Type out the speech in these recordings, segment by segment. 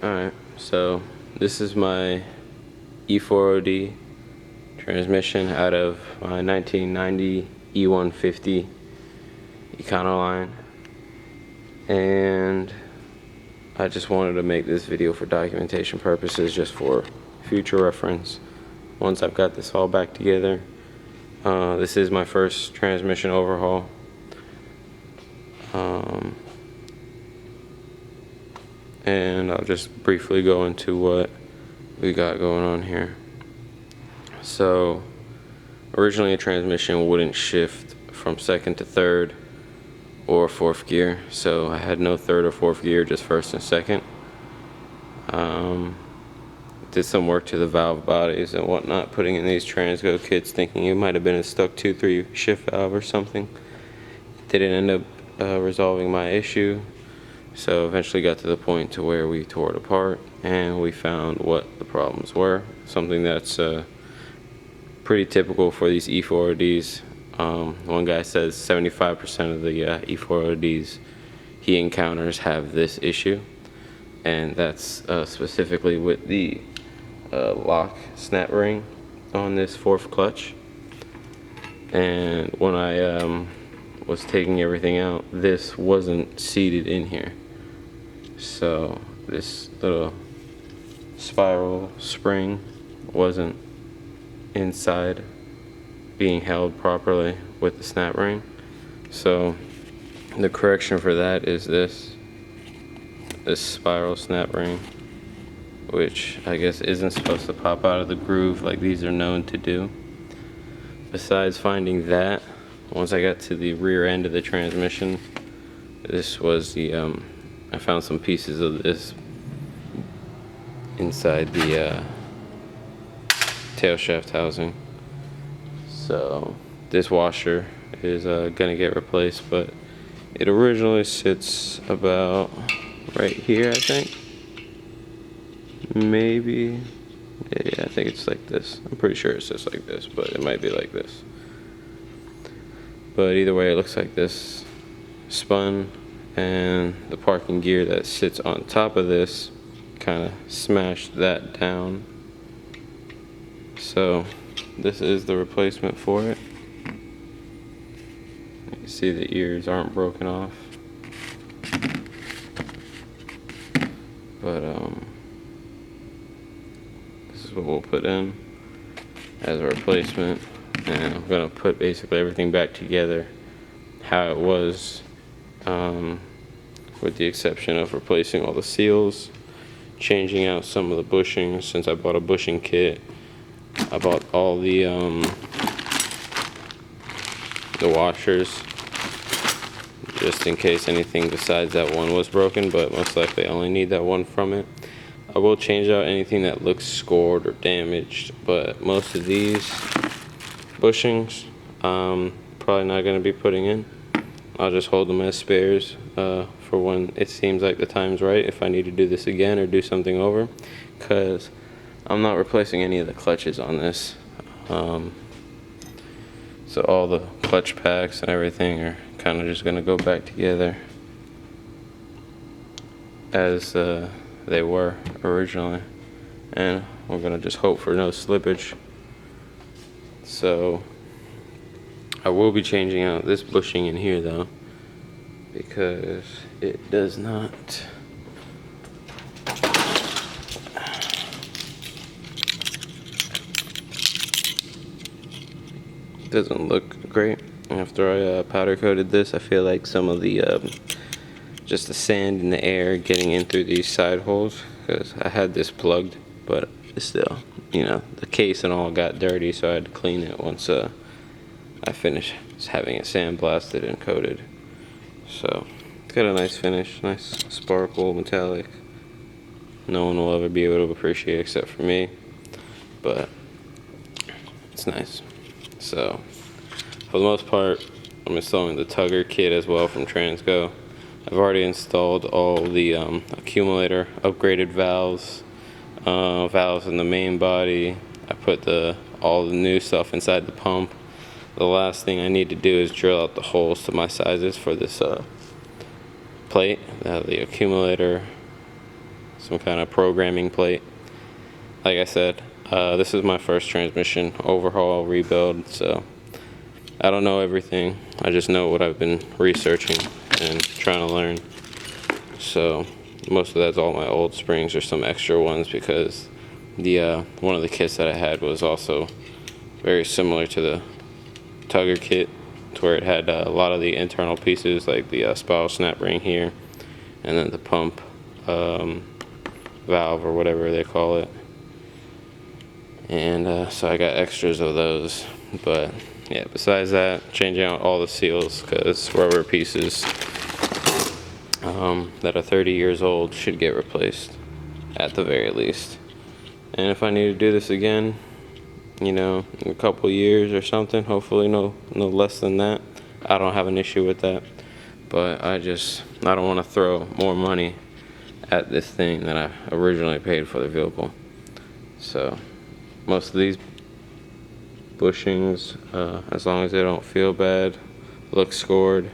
Alright, so this is my E4OD transmission out of my 1990 E150 Econoline, and I just wanted to make this video for documentation purposes, just for future reference once I've got this all back together. This is my first transmission overhaul. And I'll just briefly go into what we got going on here. So originally a transmission wouldn't shift from second to third or fourth gear, so I had no third or fourth gear, just first and second. Did some work to the valve bodies and whatnot, putting in these Transgo kits, thinking it might have been a stuck 2-3 shift valve or something. Didn't end up resolving my issue, so eventually got to the point to where we tore it apart and we found what the problems were. Something that's pretty typical for these E4ODs. One guy says 75% of the E4ODs he encounters have this issue, and that's specifically with the lock snap ring on this fourth clutch. And when I was taking everything out, this wasn't seated in here, so this little spiral spring wasn't inside being held properly with the snap ring. So the correction for that is this spiral snap ring, which I guess isn't supposed to pop out of the groove like these are known to do. Besides finding that, once I got to the rear end of the transmission, this was the I found some pieces of this inside the tail shaft housing. So this washer is gonna get replaced, but it originally sits about right here, I think. Maybe, yeah, I think it's like this. I'm pretty sure it sits like this, but it might be like this. But either way, it looks like this. Spun, and the parking gear that sits on top of this kind of smashed that down. So this is the replacement for it. You can see the ears aren't broken off, but this is what we'll put in as a replacement. And I'm gonna put basically everything back together how it was, with the exception of replacing all the seals, changing out some of the bushings. Since I bought a bushing kit, I bought all the washers, just in case anything besides that one was broken, but most likely I only need that one from it. I will change out anything that looks scored or damaged, but most of these bushings probably not going to be putting in. I'll just hold them as spares for when it seems like the time's right, if I need to do this again or do something over, because I'm not replacing any of the clutches on this. So all the clutch packs and everything are kind of just going to go back together as they were originally, and we're going to just hope for no slippage. So I will be changing out this bushing in here though, because it does not doesn't look great. After I powder coated this, I feel like some of the just the sand in the air getting in through these side holes, because I had this plugged, but still, you know, the case and all got dirty, so I had to clean it once I finished having it sandblasted and coated. So it's got a nice finish, nice sparkle metallic. No one will ever be able to appreciate except for me, but it's nice. So for the most part, I'm installing the tugger kit as well from Transgo. I've already installed all the accumulator upgraded valves, valves in the main body. I put all the new stuff inside the pump. The last thing I need to do is drill out the holes to my sizes for this plate, the accumulator some kind of programming plate. Like I said, this is my first transmission overhaul rebuild, so I don't know everything. I just know what I've been researching and trying to learn. So most of that's all my old springs or some extra ones, because the one of the kits that I had was also very similar to the Tugger kit, to where it had a lot of the internal pieces, like the spiral snap ring here, and then the pump valve or whatever they call it. And so I got extras of those. But yeah, besides that, changing out all the seals, because rubber pieces that are 30 years old should get replaced at the very least. And if I need to do this again, you know, in a couple years or something, hopefully no less than that, I don't have an issue with that. But I don't want to throw more money at this thing than I originally paid for the vehicle. So most of these bushings, as long as they don't feel bad, look scored,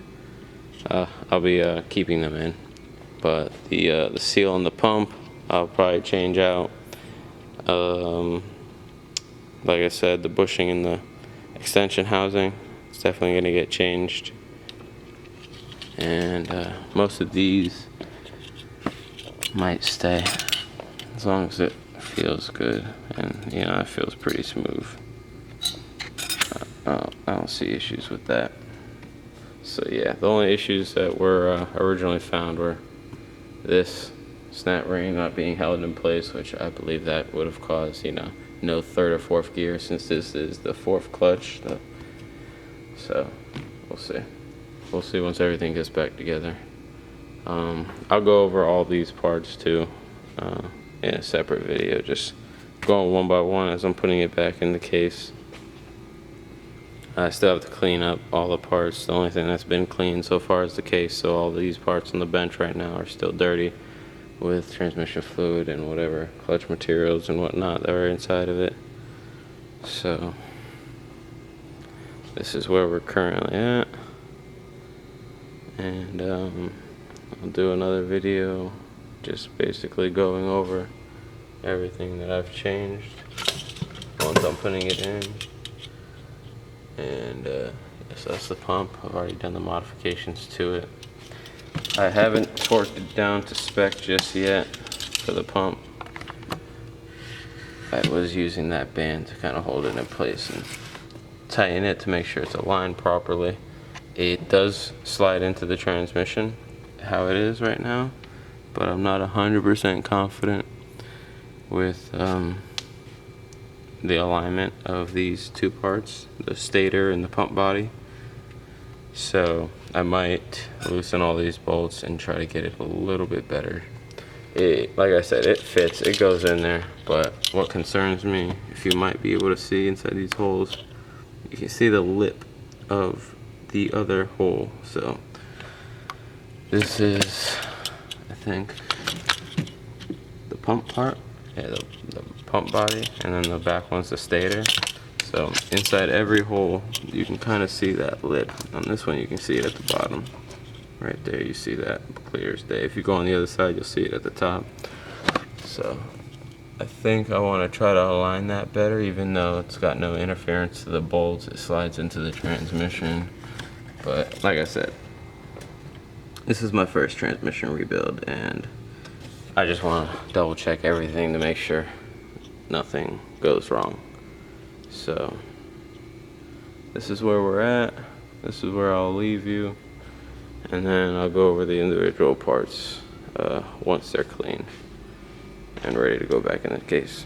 I'll be keeping them in. But the seal on the pump, I'll probably change out. Like I said, the bushing in the extension housing, it's definitely going to get changed. And most of these might stay, as long as it feels good, and you know, it feels pretty smooth. I don't see issues with that. So yeah, the only issues that were originally found were this snap ring not being held in place, which I believe that would have caused, you know, no third or fourth gear, since this is the fourth clutch. So we'll see. We'll see once everything gets back together. I'll go over all these parts too in a separate video, just going one by one as I'm putting it back in the case. I still have to clean up all the parts. The only thing that's been cleaned so far is the case, so all these parts on the bench right now are still dirty with transmission fluid and whatever clutch materials and whatnot that are inside of it. So this is where we're currently at, and I'll do another video just basically going over everything that I've changed once I'm putting it in. And yes, that's the pump. I've already done the modifications to it. I haven't torqued it down to spec just yet for the pump. I was using that band to kind of hold it in place and tighten it to make sure it's aligned properly. It does slide into the transmission how it is right now, but I'm not 100% confident with the alignment of these two parts, the stator and the pump body. So I might loosen all these bolts and try to get it a little bit better. Like I said, it fits, it goes in there, but what concerns me, if you might be able to see inside these holes, you can see the lip of the other hole. So this is, I think, the pump part. Yeah, the pump body, and then the back one's the stator. So inside every hole you can kind of see that lip. On this one you can see it at the bottom. Right there you see that clear as day. If you go on the other side you'll see it at the top. So I think I want to try to align that better, even though it's got no interference to the bolts. It slides into the transmission. But like I said, this is my first transmission rebuild, and I just want to double check everything to make sure nothing goes wrong. So this is where we're at. This is where I'll leave you, and then I'll go over the individual parts once they're clean and ready to go back in the case.